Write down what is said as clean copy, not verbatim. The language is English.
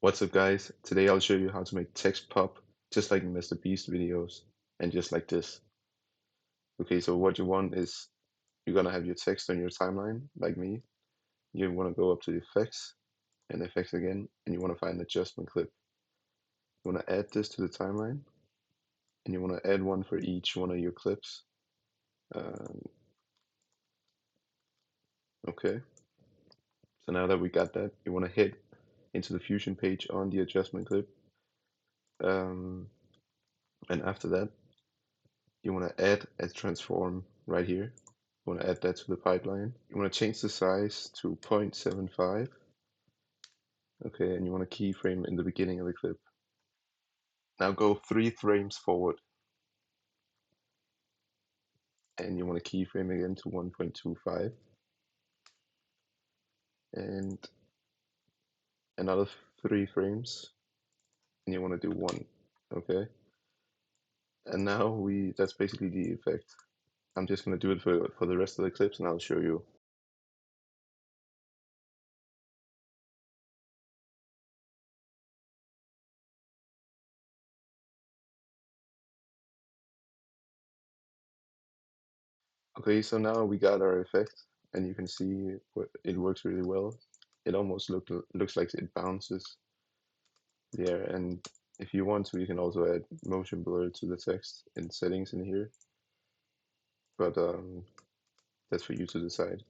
What's up, guys? Today I'll show you how to make text pop just like in MrBeast videos and just like this. Okay, so what you want is you're gonna have your text on your timeline like me. You want to go up to effects and effects again, and you want to find adjustment clip. You want to add this to the timeline, and you want to add one for each one of your clips. Um, okay, so now that we got that, you want to hit into the Fusion page on the adjustment clip, um, and after that, you want to add a transform right here. You want to add that to the pipeline. You want to change the size to 0.75. Okay, and you want to keyframe in the beginning of the clip. Now go 3 frames forward, and you want to keyframe again to 1.25, and another 3 frames, and you want to do 1. Okay, and now that's basically the effect. I'm just going to do it for the rest of the clips, and I'll show you. Okay, so now we got our effect, and you can see it works really well. It almost looks like it bounces there, and if you want to, you can also add motion blur to the text in settings in here, but that's for you to decide.